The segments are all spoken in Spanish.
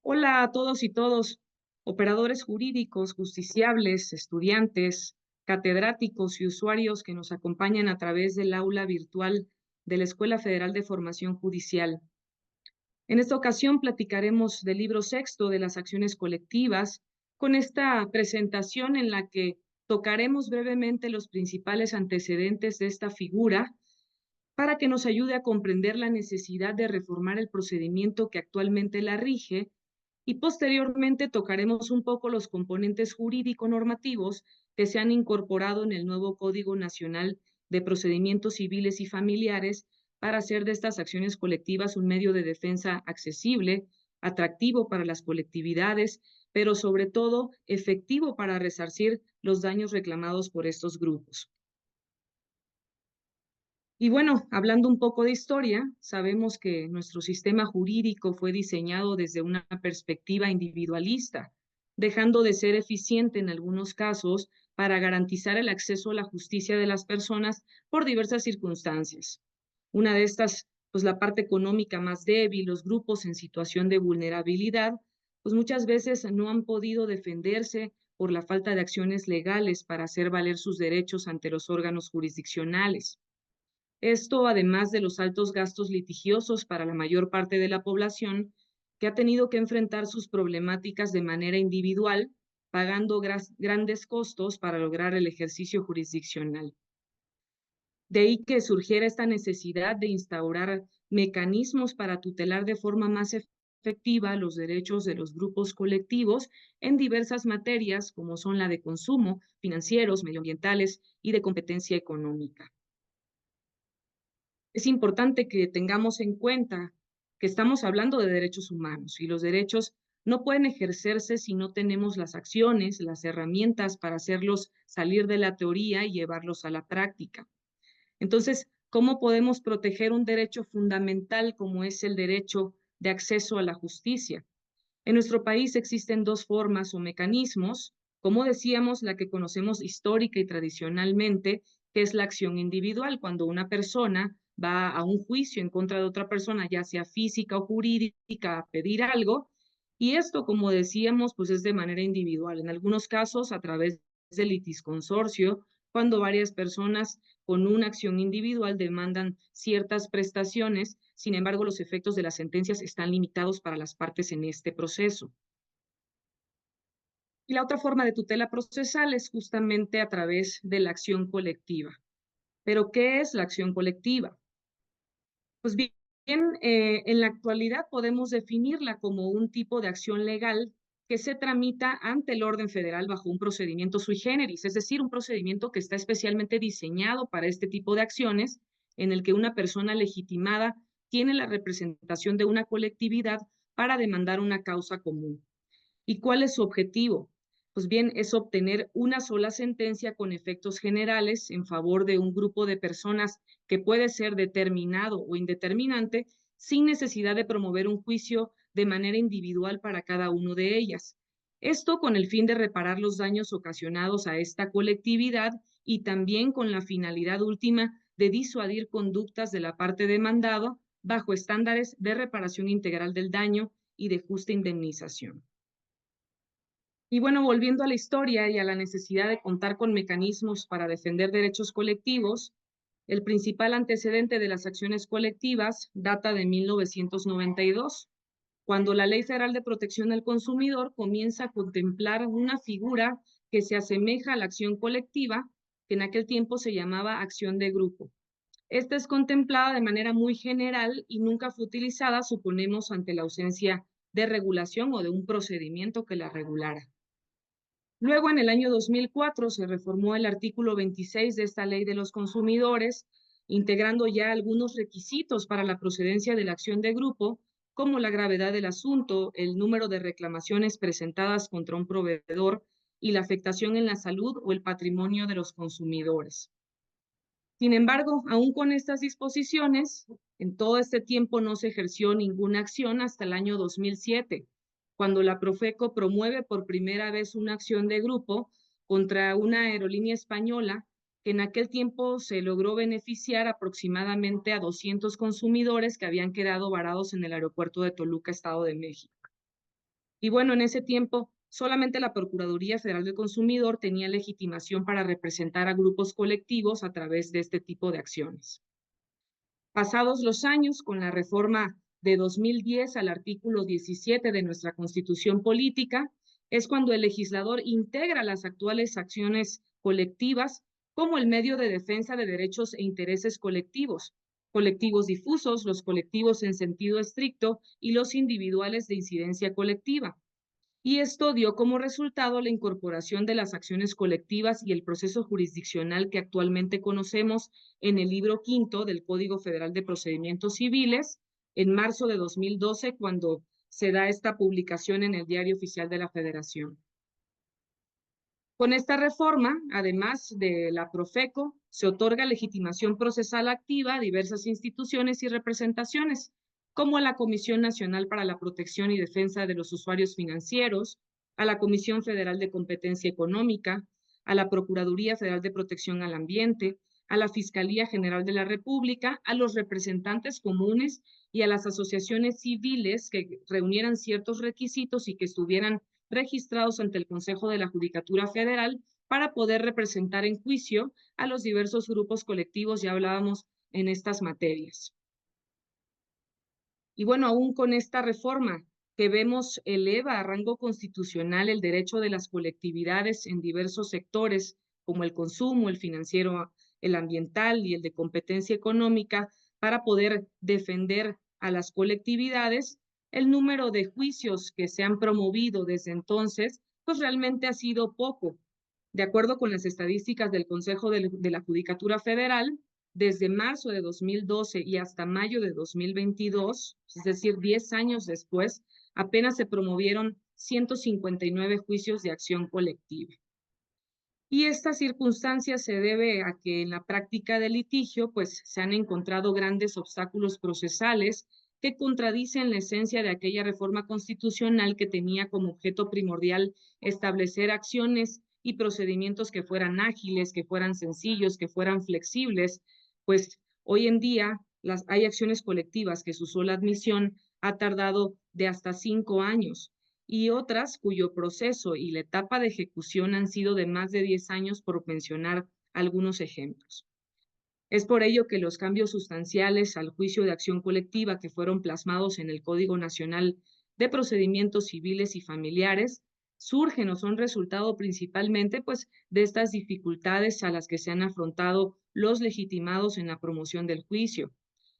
Hola a todos y todos, operadores jurídicos, justiciables, estudiantes, catedráticos y usuarios que nos acompañan a través del aula virtual de la Escuela Federal de Formación Judicial. En esta ocasión platicaremos del libro sexto de las acciones colectivas, con esta presentación en la que tocaremos brevemente los principales antecedentes de esta figura para que nos ayude a comprender la necesidad de reformar el procedimiento que actualmente la rige y posteriormente tocaremos un poco los componentes jurídico-normativos que se han incorporado en el nuevo Código Nacional de Procedimientos Civiles y Familiares para hacer de estas acciones colectivas un medio de defensa accesible, atractivo para las colectividades, pero sobre todo efectivo para resarcir los daños reclamados por estos grupos. Y bueno, hablando un poco de historia, sabemos que nuestro sistema jurídico fue diseñado desde una perspectiva individualista, dejando de ser eficiente en algunos casos para garantizar el acceso a la justicia de las personas por diversas circunstancias. Una de estas, pues la parte económica más débil, los grupos en situación de vulnerabilidad, pues muchas veces no han podido defenderse por la falta de acciones legales para hacer valer sus derechos ante los órganos jurisdiccionales. Esto, además de los altos gastos litigiosos para la mayor parte de la población, que ha tenido que enfrentar sus problemáticas de manera individual, pagando grandes costos para lograr el ejercicio jurisdiccional. De ahí que surgiera esta necesidad de instaurar mecanismos para tutelar de forma más efectiva los derechos de los grupos colectivos en diversas materias, como son la de consumo, financieros, medioambientales y de competencia económica. Es importante que tengamos en cuenta que estamos hablando de derechos humanos y los derechos no pueden ejercerse si no tenemos las acciones, las herramientas para hacerlos salir de la teoría y llevarlos a la práctica. Entonces, ¿cómo podemos proteger un derecho fundamental como es el derecho de acceso a la justicia? En nuestro país existen dos formas o mecanismos, como decíamos, la que conocemos histórica y tradicionalmente, que es la acción individual, cuando una persona va a un juicio en contra de otra persona, ya sea física o jurídica, a pedir algo, y esto, como decíamos, pues es de manera individual. En algunos casos, a través del litisconsorcio, cuando varias personas con una acción individual demandan ciertas prestaciones, sin embargo, los efectos de las sentencias están limitados para las partes en este proceso. Y la otra forma de tutela procesal es justamente a través de la acción colectiva. ¿Pero qué es la acción colectiva? Pues bien, en la actualidad podemos definirla como un tipo de acción legal que se tramita ante el orden federal bajo un procedimiento sui generis, es decir, un procedimiento que está especialmente diseñado para este tipo de acciones, en el que una persona legitimada tiene la representación de una colectividad para demandar una causa común. ¿Y cuál es su objetivo? Pues bien, es obtener una sola sentencia con efectos generales en favor de un grupo de personas que puede ser determinado o indeterminante, sin necesidad de promover un juicio de manera individual para cada uno de ellas. Esto con el fin de reparar los daños ocasionados a esta colectividad y también con la finalidad última de disuadir conductas de la parte demandada bajo estándares de reparación integral del daño y de justa indemnización. Y bueno, volviendo a la historia y a la necesidad de contar con mecanismos para defender derechos colectivos, el principal antecedente de las acciones colectivas data de 1992, cuando la Ley Federal de Protección al Consumidor comienza a contemplar una figura que se asemeja a la acción colectiva, que en aquel tiempo se llamaba acción de grupo. Esta es contemplada de manera muy general y nunca fue utilizada, suponemos, ante la ausencia de regulación o de un procedimiento que la regulara. Luego, en el año 2004, se reformó el artículo 26 de esta Ley de los Consumidores, integrando ya algunos requisitos para la procedencia de la acción de grupo, como la gravedad del asunto, el número de reclamaciones presentadas contra un proveedor y la afectación en la salud o el patrimonio de los consumidores. Sin embargo, aún con estas disposiciones, en todo este tiempo no se ejerció ninguna acción hasta el año 2007, cuando la Profeco promueve por primera vez una acción de grupo contra una aerolínea española que en aquel tiempo se logró beneficiar aproximadamente a 200 consumidores que habían quedado varados en el aeropuerto de Toluca, Estado de México. Y bueno, en ese tiempo solamente la Procuraduría Federal del Consumidor tenía legitimación para representar a grupos colectivos a través de este tipo de acciones. Pasados los años, con la reforma de 2010 al artículo 17 de nuestra Constitución Política, es cuando el legislador integra las actuales acciones colectivas como el medio de defensa de derechos e intereses colectivos, colectivos difusos, los colectivos en sentido estricto y los individuales de incidencia colectiva. Y esto dio como resultado la incorporación de las acciones colectivas y el proceso jurisdiccional que actualmente conocemos en el libro quinto del Código Federal de Procedimientos Civiles en marzo de 2012, cuando se da esta publicación en el Diario Oficial de la Federación. Con esta reforma, además de la Profeco, se otorga legitimación procesal activa a diversas instituciones y representaciones, como a la Comisión Nacional para la Protección y Defensa de los Usuarios Financieros, a la Comisión Federal de Competencia Económica, a la Procuraduría Federal de Protección al Ambiente, a la Fiscalía General de la República, a los representantes comunes y a las asociaciones civiles que reunieran ciertos requisitos y que estuvieran registrados ante el Consejo de la Judicatura Federal para poder representar en juicio a los diversos grupos colectivos, ya hablábamos en estas materias. Y bueno, aún con esta reforma que vemos eleva a rango constitucional el derecho de las colectividades en diversos sectores, como el consumo, el financiero, el ambiental y el de competencia económica, para poder defender a las colectividades, el número de juicios que se han promovido desde entonces, pues realmente ha sido poco. De acuerdo con las estadísticas del Consejo de la Judicatura Federal, desde marzo de 2012 y hasta mayo de 2022, es decir, 10 años después, apenas se promovieron 159 juicios de acción colectiva. Y esta circunstancia se debe a que en la práctica del litigio, pues se han encontrado grandes obstáculos procesales que contradicen la esencia de aquella reforma constitucional que tenía como objeto primordial establecer acciones y procedimientos que fueran ágiles, que fueran sencillos, que fueran flexibles, pues hoy en día hay acciones colectivas que su sola admisión ha tardado de hasta 5 años y otras cuyo proceso y la etapa de ejecución han sido de más de 10 años, por mencionar algunos ejemplos. Es por ello que los cambios sustanciales al juicio de acción colectiva que fueron plasmados en el Código Nacional de Procedimientos Civiles y Familiares surgen o son resultado principalmente pues de estas dificultades a las que se han afrontado los legitimados en la promoción del juicio,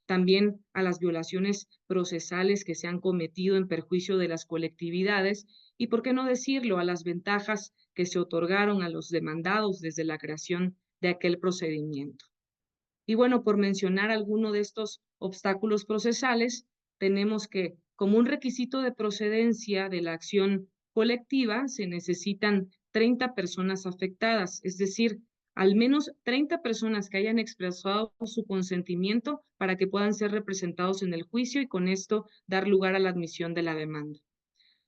también a las violaciones procesales que se han cometido en perjuicio de las colectividades y, por qué no decirlo, a las ventajas que se otorgaron a los demandados desde la creación de aquel procedimiento. Y bueno, por mencionar alguno de estos obstáculos procesales, tenemos que, como un requisito de procedencia de la acción colectiva, se necesitan 30 personas afectadas, es decir, al menos 30 personas que hayan expresado su consentimiento para que puedan ser representados en el juicio y con esto dar lugar a la admisión de la demanda.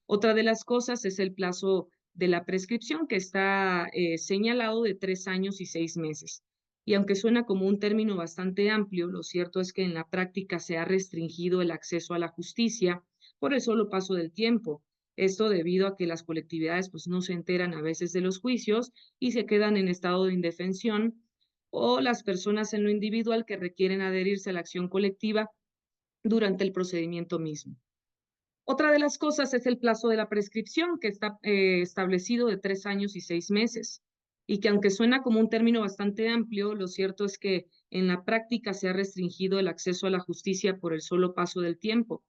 Otra de las cosas es el plazo de la prescripción, que está señalado de 3 años y 6 meses. Y aunque suena como un término bastante amplio, lo cierto es que en la práctica se ha restringido el acceso a la justicia por el solo paso del tiempo. Esto debido a que las colectividades pues no se enteran a veces de los juicios y se quedan en estado de indefensión, o las personas en lo individual que requieren adherirse a la acción colectiva durante el procedimiento mismo. Otra de las cosas es el plazo de la prescripción, que está establecido de 3 años y 6 meses, y que aunque suena como un término bastante amplio, lo cierto es que en la práctica se ha restringido el acceso a la justicia por el solo paso del tiempo.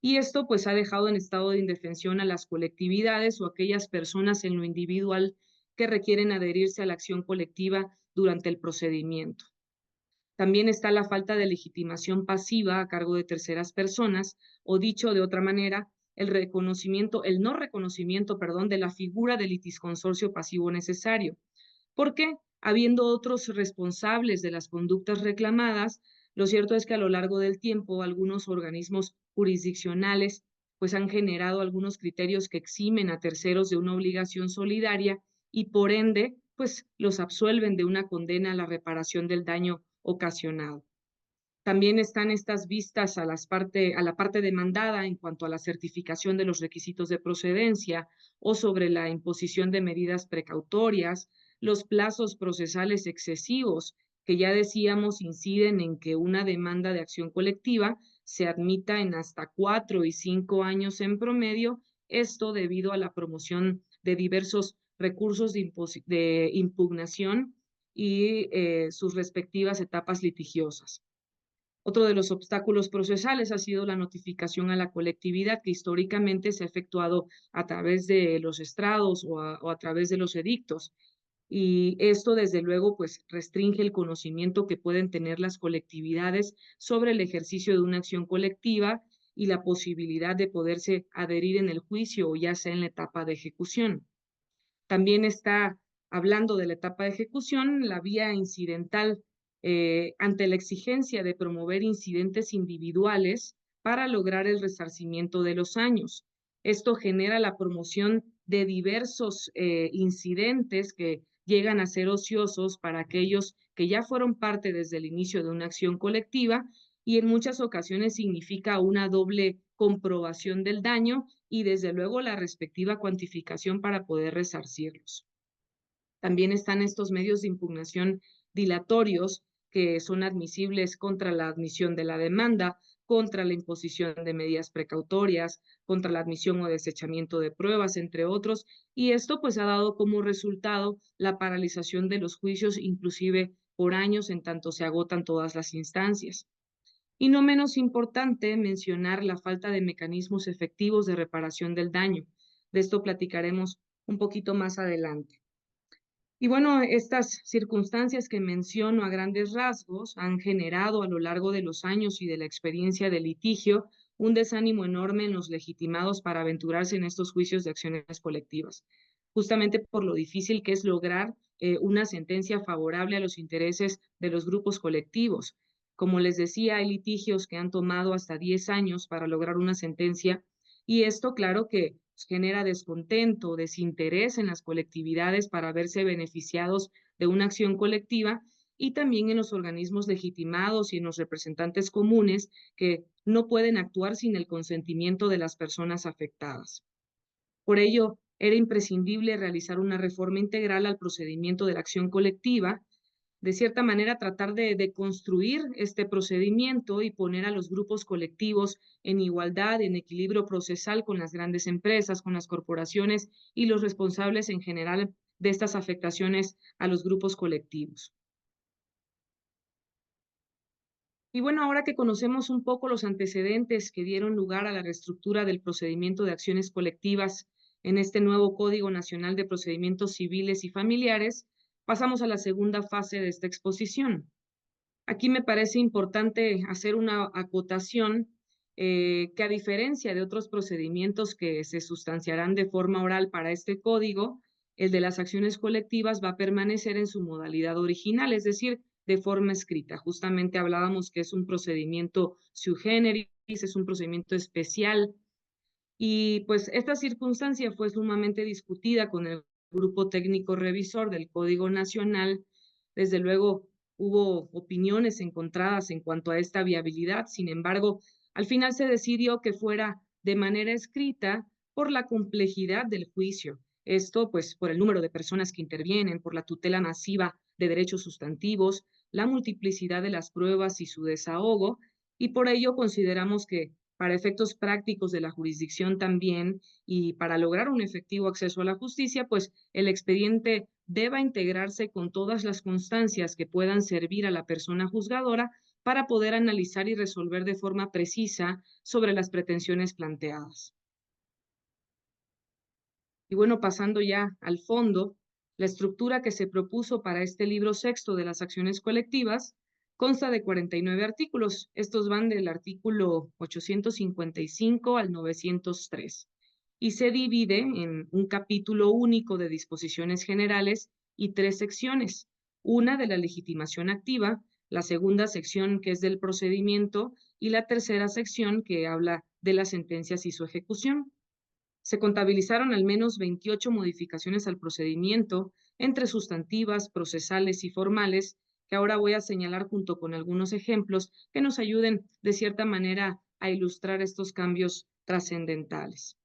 Y esto pues ha dejado en estado de indefensión a las colectividades o aquellas personas en lo individual que requieren adherirse a la acción colectiva durante el procedimiento. También está la falta de legitimación pasiva a cargo de terceras personas, o dicho de otra manera, el no reconocimiento, perdón, de la figura del litisconsorcio pasivo necesario. ¿Por qué? Habiendo otros responsables de las conductas reclamadas, lo cierto es que a lo largo del tiempo algunos organismos jurisdiccionales pues han generado algunos criterios que eximen a terceros de una obligación solidaria y por ende pues los absuelven de una condena a la reparación del daño ocasionado. También están estas vistas a la parte demandada en cuanto a la certificación de los requisitos de procedencia o sobre la imposición de medidas precautorias, los plazos procesales excesivos, que ya decíamos inciden en que una demanda de acción colectiva se admita en hasta 4 y 5 años en promedio, esto debido a la promoción de diversos recursos de impugnación y sus respectivas etapas litigiosas. Otro de los obstáculos procesales ha sido la notificación a la colectividad, que históricamente se ha efectuado a través de los estrados o a través de los edictos. Y esto, desde luego, pues restringe el conocimiento que pueden tener las colectividades sobre el ejercicio de una acción colectiva y la posibilidad de poderse adherir en el juicio o ya sea en la etapa de ejecución. También está, hablando de la etapa de ejecución, la vía incidental ante la exigencia de promover incidentes individuales para lograr el resarcimiento de los daños. Esto genera la promoción de diversos incidentes que llegan a ser ociosos para aquellos que ya fueron parte desde el inicio de una acción colectiva y en muchas ocasiones significa una doble comprobación del daño y desde luego la respectiva cuantificación para poder resarcirlos. También están estos medios de impugnación dilatorios que son admisibles contra la admisión de la demanda, contra la imposición de medidas precautorias, contra la admisión o desechamiento de pruebas, entre otros, y esto pues ha dado como resultado la paralización de los juicios, inclusive por años, en tanto se agotan todas las instancias. Y no menos importante mencionar la falta de mecanismos efectivos de reparación del daño. De esto platicaremos un poquito más adelante. Y bueno, estas circunstancias que menciono a grandes rasgos han generado a lo largo de los años y de la experiencia de litigio un desánimo enorme en los legitimados para aventurarse en estos juicios de acciones colectivas, justamente por lo difícil que es lograr una sentencia favorable a los intereses de los grupos colectivos. Como les decía, hay litigios que han tomado hasta 10 años para lograr una sentencia y esto, claro que genera descontento, desinterés en las colectividades para verse beneficiados de una acción colectiva y también en los organismos legitimados y en los representantes comunes que no pueden actuar sin el consentimiento de las personas afectadas. Por ello, era imprescindible realizar una reforma integral al procedimiento de la acción colectiva, de cierta manera tratar de construir este procedimiento y poner a los grupos colectivos en igualdad, en equilibrio procesal con las grandes empresas, con las corporaciones y los responsables en general de estas afectaciones a los grupos colectivos. Y bueno, ahora que conocemos un poco los antecedentes que dieron lugar a la reestructura del procedimiento de acciones colectivas en este nuevo Código Nacional de Procedimientos Civiles y Familiares, pasamos a la segunda fase de esta exposición. Aquí me parece importante hacer una acotación que a diferencia de otros procedimientos que se sustanciarán de forma oral para este código, el de las acciones colectivas va a permanecer en su modalidad original, es decir, de forma escrita. Justamente hablábamos que es un procedimiento sui generis, es un procedimiento especial y pues esta circunstancia fue sumamente discutida con el grupo técnico revisor del Código Nacional. Desde luego hubo opiniones encontradas en cuanto a esta viabilidad, sin embargo, al final se decidió que fuera de manera escrita por la complejidad del juicio. Esto pues por el número de personas que intervienen, por la tutela masiva de derechos sustantivos, la multiplicidad de las pruebas y su desahogo, y por ello consideramos que para efectos prácticos de la jurisdicción también y para lograr un efectivo acceso a la justicia, pues el expediente deba integrarse con todas las constancias que puedan servir a la persona juzgadora para poder analizar y resolver de forma precisa sobre las pretensiones planteadas. Y bueno, pasando ya al fondo, la estructura que se propuso para este libro sexto de las acciones colectivas consta de 49 artículos. Estos van del artículo 855 al 903 y se divide en un capítulo único de disposiciones generales y 3 secciones. Una de la legitimación activa, la segunda sección que es del procedimiento y la tercera sección que habla de las sentencias y su ejecución. Se contabilizaron al menos 28 modificaciones al procedimiento, entre sustantivas, procesales y formales, que ahora voy a señalar junto con algunos ejemplos que nos ayuden de cierta manera a ilustrar estos cambios trascendentales.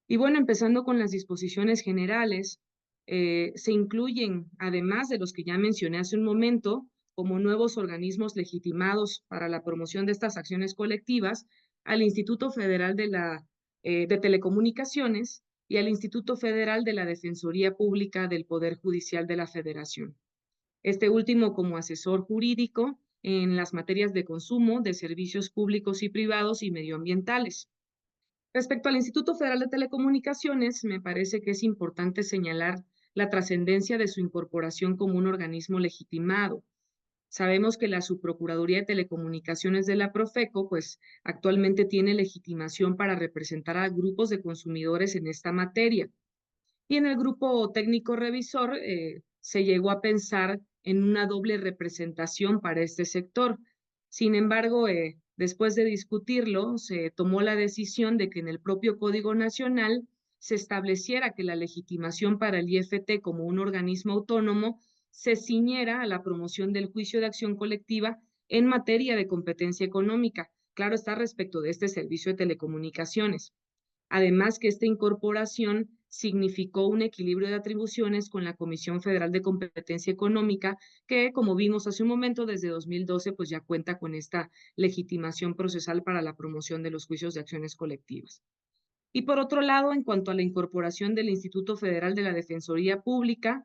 Y bueno, empezando con las disposiciones generales, se incluyen, además de los que ya mencioné hace un momento, como nuevos organismos legitimados para la promoción de estas acciones colectivas, al Instituto Federal de Telecomunicaciones y al Instituto Federal de la Defensoría Pública del Poder Judicial de la Federación. Este último como asesor jurídico en las materias de consumo, de servicios públicos y privados y medioambientales. Respecto al Instituto Federal de Telecomunicaciones, me parece que es importante señalar la trascendencia de su incorporación como un organismo legitimado. Sabemos que la Subprocuraduría de Telecomunicaciones de la Profeco, pues actualmente tiene legitimación para representar a grupos de consumidores en esta materia. Y en el grupo técnico revisor se llegó a pensar en una doble representación para este sector. Sin embargo, después de discutirlo, se tomó la decisión de que en el propio Código Nacional se estableciera que la legitimación para el IFT como un organismo autónomo se ciñera a la promoción del juicio de acción colectiva en materia de competencia económica. Claro está respecto de este servicio de telecomunicaciones. Además que esta incorporación significó un equilibrio de atribuciones con la Comisión Federal de Competencia Económica, que, como vimos hace un momento, desde 2012, pues ya cuenta con esta legitimación procesal para la promoción de los juicios de acciones colectivas. Y por otro lado, en cuanto a la incorporación del Instituto Federal de la Defensoría Pública,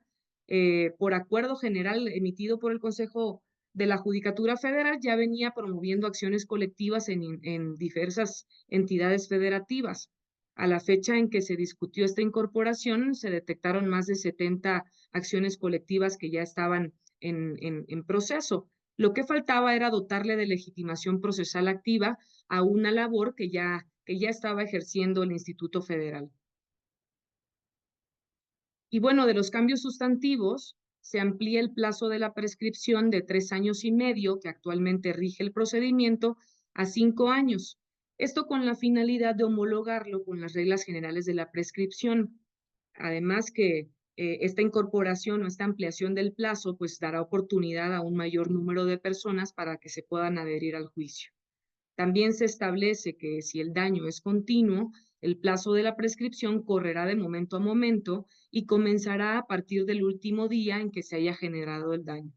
por acuerdo general emitido por el Consejo de la Judicatura Federal, ya venía promoviendo acciones colectivas en diversas entidades federativas. A la fecha en que se discutió esta incorporación, se detectaron más de 70 acciones colectivas que ya estaban en proceso. Lo que faltaba era dotarle de legitimación procesal activa a una labor que ya estaba ejerciendo el Instituto Federal. Y bueno, de los cambios sustantivos, se amplía el plazo de la prescripción de 3 años y medio, que actualmente rige el procedimiento, a 5 años. Esto con la finalidad de homologarlo con las reglas generales de la prescripción. Además que esta incorporación o esta ampliación del plazo, pues dará oportunidad a un mayor número de personas para que se puedan adherir al juicio. También se establece que si el daño es continuo, el plazo de la prescripción correrá de momento a momento y comenzará a partir del último día en que se haya generado el daño.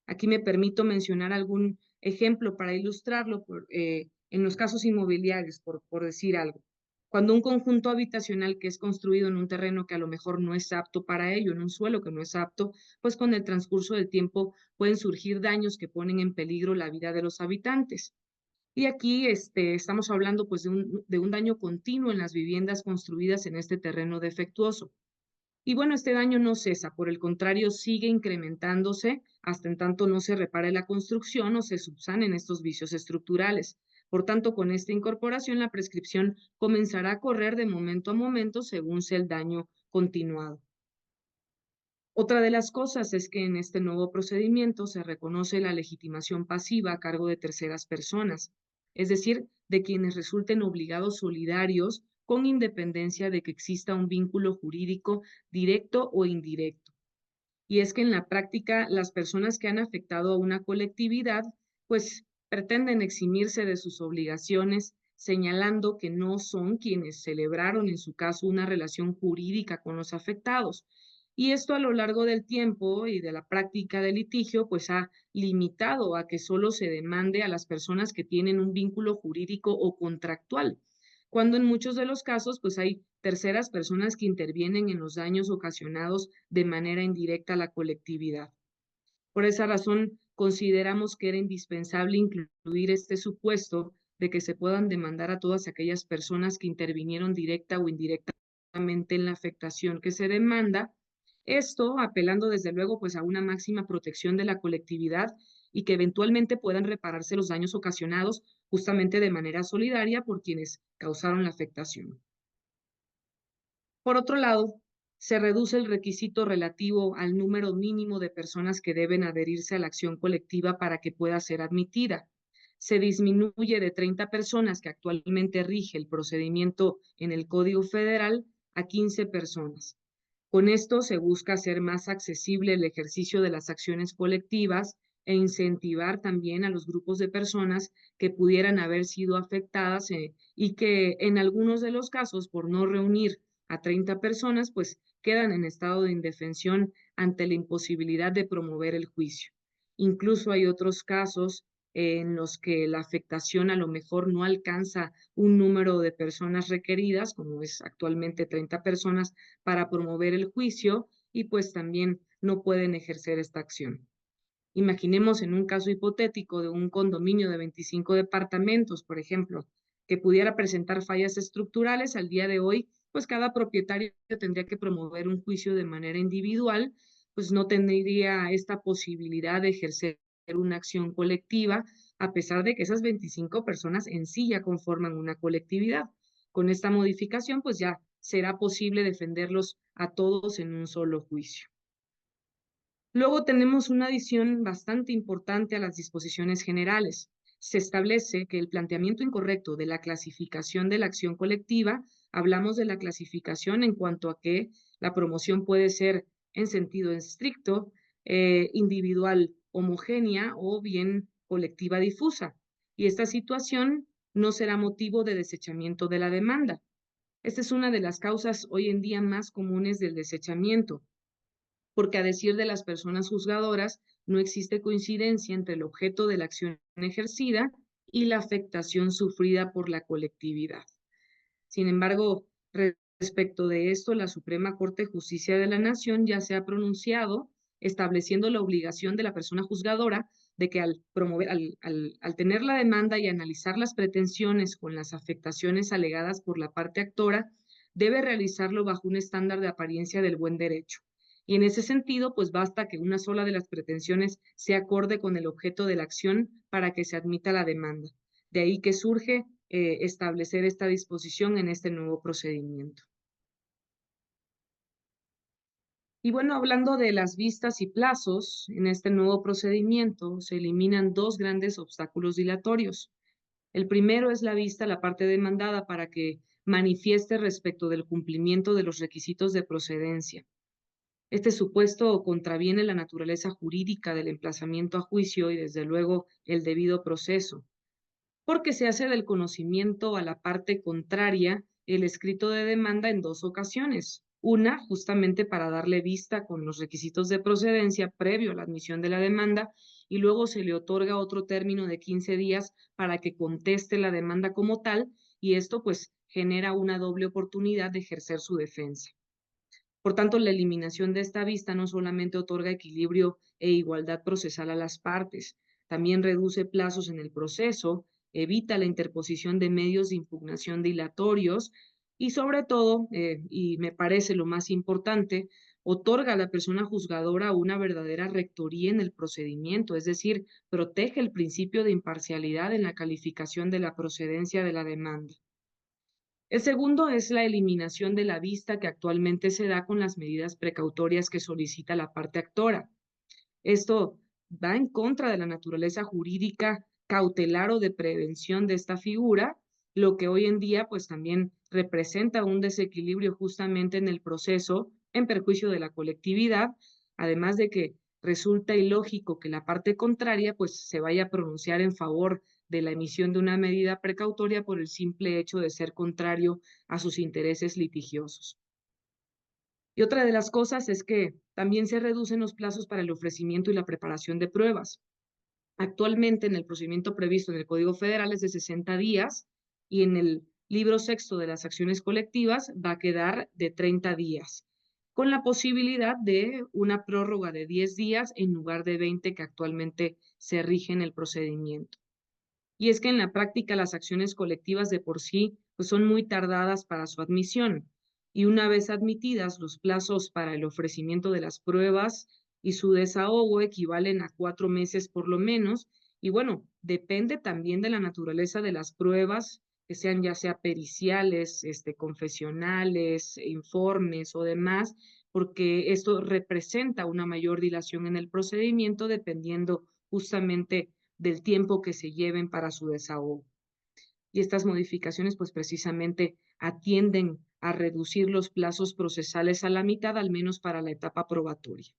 Aquí me permito mencionar algún ejemplo para ilustrarlo en los casos inmobiliarios, por decir algo. Cuando un conjunto habitacional que es construido en un terreno que a lo mejor no es apto para ello, en un suelo que no es apto, pues con el transcurso del tiempo pueden surgir daños que ponen en peligro la vida de los habitantes. Y aquí estamos hablando pues de un daño continuo en las viviendas construidas en este terreno defectuoso. Y bueno, este daño no cesa, por el contrario, sigue incrementándose hasta en tanto no se repare la construcción o se subsanen estos vicios estructurales. Por tanto, con esta incorporación, la prescripción comenzará a correr de momento a momento según sea el daño continuado. Otra de las cosas es que en este nuevo procedimiento se reconoce la legitimación pasiva a cargo de terceras personas, es decir, de quienes resulten obligados solidarios con independencia de que exista un vínculo jurídico directo o indirecto. Y es que en la práctica las personas que han afectado a una colectividad, pues pretenden eximirse de sus obligaciones, señalando que no son quienes celebraron en su caso una relación jurídica con los afectados. Y esto a lo largo del tiempo y de la práctica del litigio, pues ha limitado a que solo se demande a las personas que tienen un vínculo jurídico o contractual, cuando en muchos de los casos, pues hay terceras personas que intervienen en los daños ocasionados de manera indirecta a la colectividad. Por esa razón, consideramos que era indispensable incluir este supuesto de que se puedan demandar a todas aquellas personas que intervinieron directa o indirectamente en la afectación que se demanda. Esto apelando desde luego pues a una máxima protección de la colectividad y que eventualmente puedan repararse los daños ocasionados justamente de manera solidaria por quienes causaron la afectación. Por otro lado, se reduce el requisito relativo al número mínimo de personas que deben adherirse a la acción colectiva para que pueda ser admitida. Se disminuye de 30 personas que actualmente rige el procedimiento en el Código Federal a 15 personas. Con esto se busca hacer más accesible el ejercicio de las acciones colectivas e incentivar también a los grupos de personas que pudieran haber sido afectadas y que en algunos de los casos, por no reunir a 30 personas, pues quedan en estado de indefensión ante la imposibilidad de promover el juicio. Incluso hay otros casos en los que la afectación a lo mejor no alcanza un número de personas requeridas, como es actualmente 30 personas, para promover el juicio y pues también no pueden ejercer esta acción. Imaginemos en un caso hipotético de un condominio de 25 departamentos, por ejemplo, que pudiera presentar fallas estructurales al día de hoy, pues cada propietario tendría que promover un juicio de manera individual, pues no tendría esta posibilidad de ejercer una acción colectiva, a pesar de que esas 25 personas en sí ya conforman una colectividad. Con esta modificación, pues ya será posible defenderlos a todos en un solo juicio. Luego tenemos una adición bastante importante a las disposiciones generales. Se establece que el planteamiento incorrecto de la clasificación de la acción colectiva, hablamos de la clasificación en cuanto a que la promoción puede ser en sentido estricto, individual homogénea o bien colectiva difusa. Y esta situación no será motivo de desechamiento de la demanda. Esta es una de las causas hoy en día más comunes del desechamiento, porque a decir de las personas juzgadoras, no existe coincidencia entre el objeto de la acción ejercida y la afectación sufrida por la colectividad. Sin embargo, respecto de esto, la Suprema Corte de Justicia de la Nación ya se ha pronunciado estableciendo la obligación de la persona juzgadora de que al tener la demanda y analizar las pretensiones con las afectaciones alegadas por la parte actora, debe realizarlo bajo un estándar de apariencia del buen derecho. Y en ese sentido, pues basta que una sola de las pretensiones sea acorde con el objeto de la acción para que se admita la demanda. De ahí que surge establecer esta disposición en este nuevo procedimiento. Y bueno, hablando de las vistas y plazos, en este nuevo procedimiento se eliminan dos grandes obstáculos dilatorios. El primero es la vista a la parte demandada para que manifieste respecto del cumplimiento de los requisitos de procedencia. Este supuesto contraviene la naturaleza jurídica del emplazamiento a juicio y desde luego el debido proceso, porque se hace del conocimiento a la parte contraria el escrito de demanda en dos ocasiones. Una, justamente para darle vista con los requisitos de procedencia previo a la admisión de la demanda, y luego se le otorga otro término de 15 días para que conteste la demanda como tal, y esto pues genera una doble oportunidad de ejercer su defensa. Por tanto, la eliminación de esta vista no solamente otorga equilibrio e igualdad procesal a las partes, también reduce plazos en el proceso, evita la interposición de medios de impugnación dilatorios y sobre todo, y me parece lo más importante, otorga a la persona juzgadora una verdadera rectoría en el procedimiento, es decir, protege el principio de imparcialidad en la calificación de la procedencia de la demanda. El segundo es la eliminación de la vista que actualmente se da con las medidas precautorias que solicita la parte actora. Esto va en contra de la naturaleza jurídica cautelar o de prevención de esta figura, lo que hoy en día pues también representa un desequilibrio justamente en el proceso en perjuicio de la colectividad, además de que resulta ilógico que la parte contraria pues se vaya a pronunciar en favor de la emisión de una medida precautoria por el simple hecho de ser contrario a sus intereses litigiosos. Y otra de las cosas es que también se reducen los plazos para el ofrecimiento y la preparación de pruebas. Actualmente, en el procedimiento previsto en el Código Federal es de 60 días y en el libro sexto de las acciones colectivas va a quedar de 30 días, con la posibilidad de una prórroga de 10 días en lugar de 20 que actualmente se rige en el procedimiento. Y es que en la práctica las acciones colectivas de por sí pues son muy tardadas para su admisión y una vez admitidas los plazos para el ofrecimiento de las pruebas y su desahogo equivalen a 4 meses por lo menos y bueno, depende también de la naturaleza de las pruebas que sean ya sea periciales, confesionales, informes o demás, porque esto representa una mayor dilación en el procedimiento dependiendo justamente del tiempo que se lleven para su desahogo. Y estas modificaciones, pues precisamente atienden a reducir los plazos procesales a la mitad, al menos para la etapa probatoria.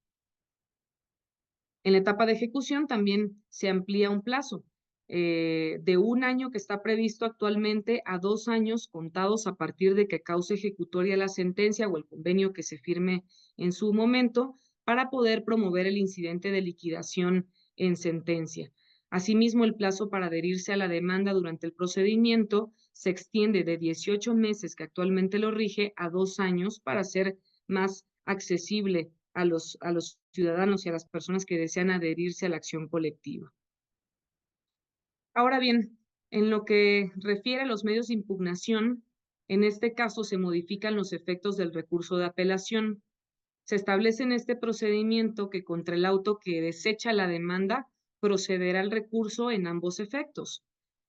En la etapa de ejecución también se amplía un plazo de 1 año que está previsto actualmente a 2 años contados a partir de que cause ejecutoria la sentencia o el convenio que se firme en su momento para poder promover el incidente de liquidación en sentencia. Asimismo, el plazo para adherirse a la demanda durante el procedimiento se extiende de 18 meses que actualmente lo rige a 2 años para ser más accesible a los ciudadanos y a las personas que desean adherirse a la acción colectiva. Ahora bien, en lo que refiere a los medios de impugnación, en este caso se modifican los efectos del recurso de apelación. Se establece en este procedimiento que contra el auto que desecha la demanda procederá el recurso en ambos efectos,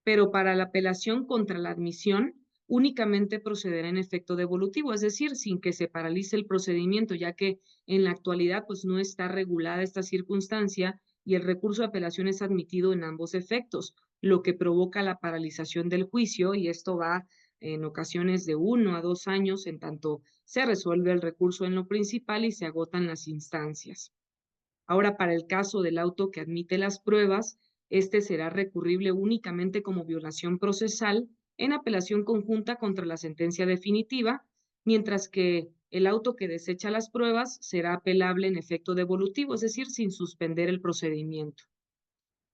pero para la apelación contra la admisión únicamente procederá en efecto devolutivo, es decir, sin que se paralice el procedimiento, ya que en la actualidad pues no está regulada esta circunstancia y el recurso de apelación es admitido en ambos efectos, lo que provoca la paralización del juicio y esto va en ocasiones de 1 a 2 años en tanto se resuelve el recurso en lo principal y se agotan las instancias. Ahora, para el caso del auto que admite las pruebas, este será recurrible únicamente como violación procesal en apelación conjunta contra la sentencia definitiva, mientras que el auto que desecha las pruebas será apelable en efecto devolutivo, es decir, sin suspender el procedimiento.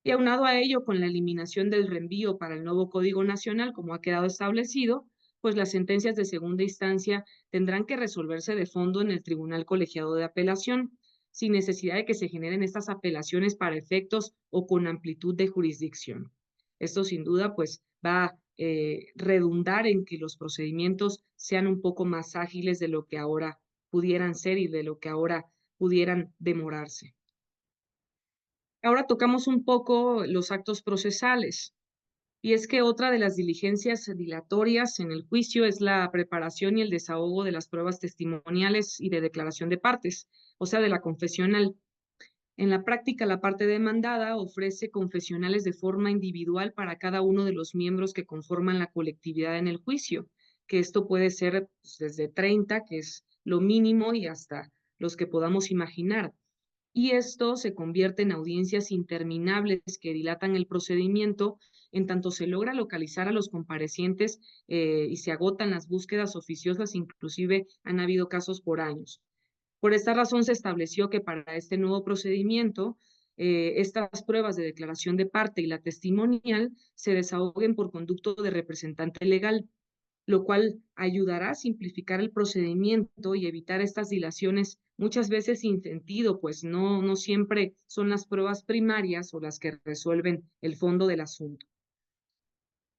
Y aunado a ello, con la eliminación del reenvío para el nuevo Código Nacional, como ha quedado establecido, pues las sentencias de segunda instancia tendrán que resolverse de fondo en el Tribunal Colegiado de Apelación, sin necesidad de que se generen estas apelaciones para efectos o con amplitud de jurisdicción. Esto sin duda pues va a redundar en que los procedimientos sean un poco más ágiles de lo que ahora pudieran ser y de lo que ahora pudieran demorarse. Ahora tocamos un poco los actos procesales. Y es que otra de las diligencias dilatorias en el juicio es la preparación y el desahogo de las pruebas testimoniales y de declaración de partes, o sea, de la confesional. En la práctica, la parte demandada ofrece confesionales de forma individual para cada uno de los miembros que conforman la colectividad en el juicio, que esto puede ser pues, desde 30, que es lo mínimo, y hasta los que podamos imaginar. Y esto se convierte en audiencias interminables que dilatan el procedimiento en tanto se logra localizar a los comparecientes y se agotan las búsquedas oficiosas, inclusive han habido casos por años. Por esta razón se estableció que para este nuevo procedimiento, estas pruebas de declaración de parte y la testimonial se desahoguen por conducto de representante legal, lo cual ayudará a simplificar el procedimiento y evitar estas dilaciones muchas veces sin sentido, pues no siempre son las pruebas primarias o las que resuelven el fondo del asunto.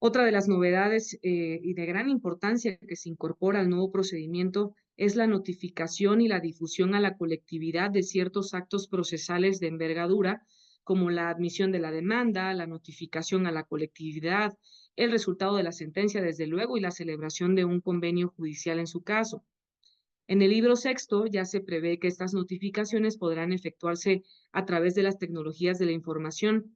Otra de las novedades y de gran importancia que se incorpora al nuevo procedimiento es la notificación y la difusión a la colectividad de ciertos actos procesales de envergadura, como la admisión de la demanda, la notificación a la colectividad, el resultado de la sentencia, desde luego, y la celebración de un convenio judicial en su caso. En el libro sexto ya se prevé que estas notificaciones podrán efectuarse a través de las tecnologías de la información,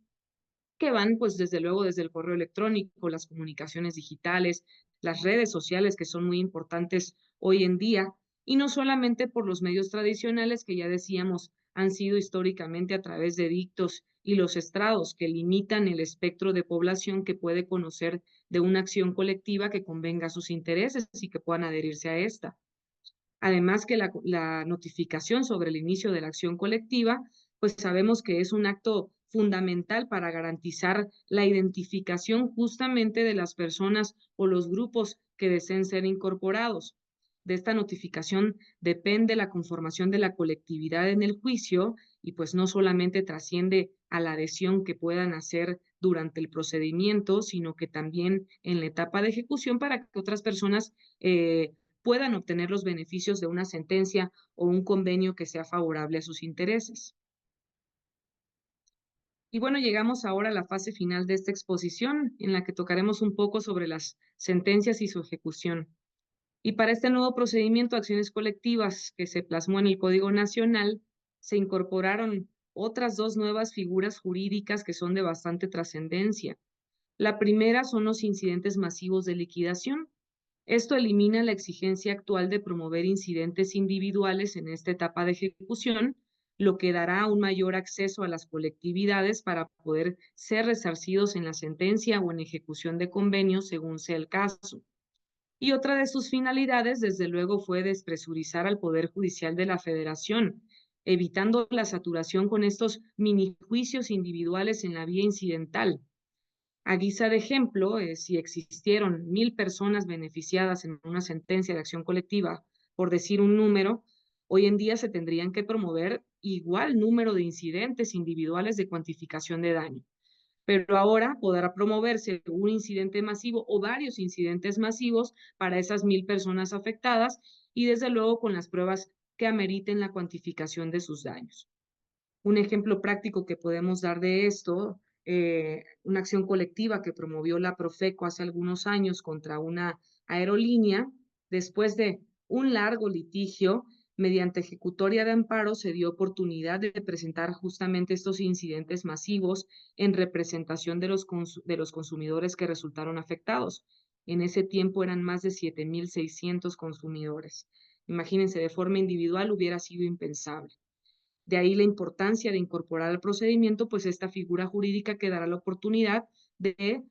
que van, pues, desde luego, desde el correo electrónico, las comunicaciones digitales, las redes sociales, que son muy importantes hoy en día, y no solamente por los medios tradicionales que ya decíamos han sido históricamente a través de dictos y los estrados que limitan el espectro de población que puede conocer de una acción colectiva que convenga a sus intereses y que puedan adherirse a esta. Además que la notificación sobre el inicio de la acción colectiva, pues sabemos que es un acto fundamental para garantizar la identificación justamente de las personas o los grupos que deseen ser incorporados. De esta notificación depende la conformación de la colectividad en el juicio y pues no solamente trasciende a la adhesión que puedan hacer durante el procedimiento, sino que también en la etapa de ejecución para que otras personas puedan obtener los beneficios de una sentencia o un convenio que sea favorable a sus intereses. Y bueno, llegamos ahora a la fase final de esta exposición, en la que tocaremos un poco sobre las sentencias y su ejecución. Y para este nuevo procedimiento de acciones colectivas que se plasmó en el Código Nacional, se incorporaron otras dos nuevas figuras jurídicas que son de bastante trascendencia. La primera son los incidentes masivos de liquidación. Esto elimina la exigencia actual de promover incidentes individuales en esta etapa de ejecución, lo que dará un mayor acceso a las colectividades para poder ser resarcidos en la sentencia o en ejecución de convenios según sea el caso. Y otra de sus finalidades, desde luego, fue despresurizar al Poder Judicial de la Federación, evitando la saturación con estos minijuicios individuales en la vía incidental. A guisa de ejemplo, si existieron 1,000 personas beneficiadas en una sentencia de acción colectiva, por decir un número, hoy en día se tendrían que promover igual número de incidentes individuales de cuantificación de daño. Pero ahora podrá promoverse un incidente masivo o varios incidentes masivos para esas 1,000 personas afectadas y desde luego con las pruebas que ameriten la cuantificación de sus daños. Un ejemplo práctico que podemos dar de esto, una acción colectiva que promovió la Profeco hace algunos años contra una aerolínea, después de un largo litigio, mediante ejecutoria de amparo se dio oportunidad de presentar justamente estos incidentes masivos en representación de los consumidores que resultaron afectados. En ese tiempo eran más de 7,600 consumidores. Imagínense, de forma individual hubiera sido impensable. De ahí la importancia de incorporar al procedimiento, pues esta figura jurídica que dará la oportunidad de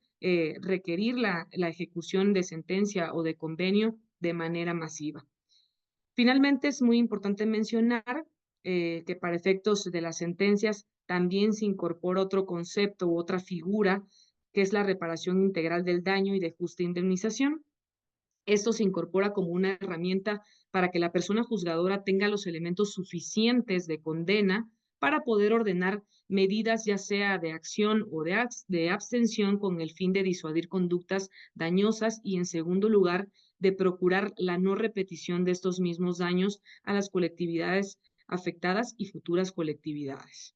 requerir la ejecución de sentencia o de convenio de manera masiva. Finalmente, es muy importante mencionar que para efectos de las sentencias también se incorpora otro concepto u otra figura, que es la reparación integral del daño y de justa indemnización. Esto se incorpora como una herramienta para que la persona juzgadora tenga los elementos suficientes de condena para poder ordenar medidas ya sea de acción o de abstención con el fin de disuadir conductas dañosas y, en segundo lugar, de procurar la no repetición de estos mismos daños a las colectividades afectadas y futuras colectividades.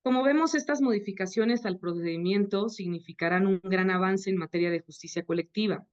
Como vemos, estas modificaciones al procedimiento significarán un gran avance en materia de justicia colectiva.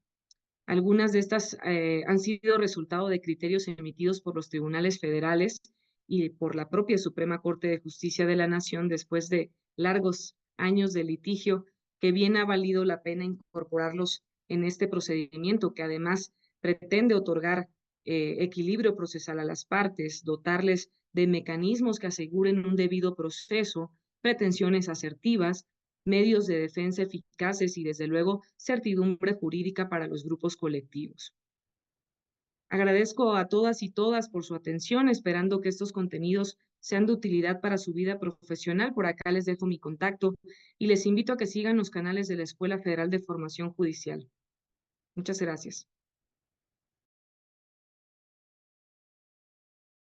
Algunas de estas han sido resultado de criterios emitidos por los tribunales federales y por la propia Suprema Corte de Justicia de la Nación después de largos años de litigio, que bien ha valido la pena incorporarlos en este procedimiento, que además pretende otorgar equilibrio procesal a las partes, dotarles de mecanismos que aseguren un debido proceso, pretensiones asertivas, medios de defensa eficaces y, desde luego, certidumbre jurídica para los grupos colectivos. Agradezco a todas y todas por su atención, esperando que estos contenidos sean de utilidad para su vida profesional. Por acá les dejo mi contacto y les invito a que sigan los canales de la Escuela Federal de Formación Judicial. Muchas gracias.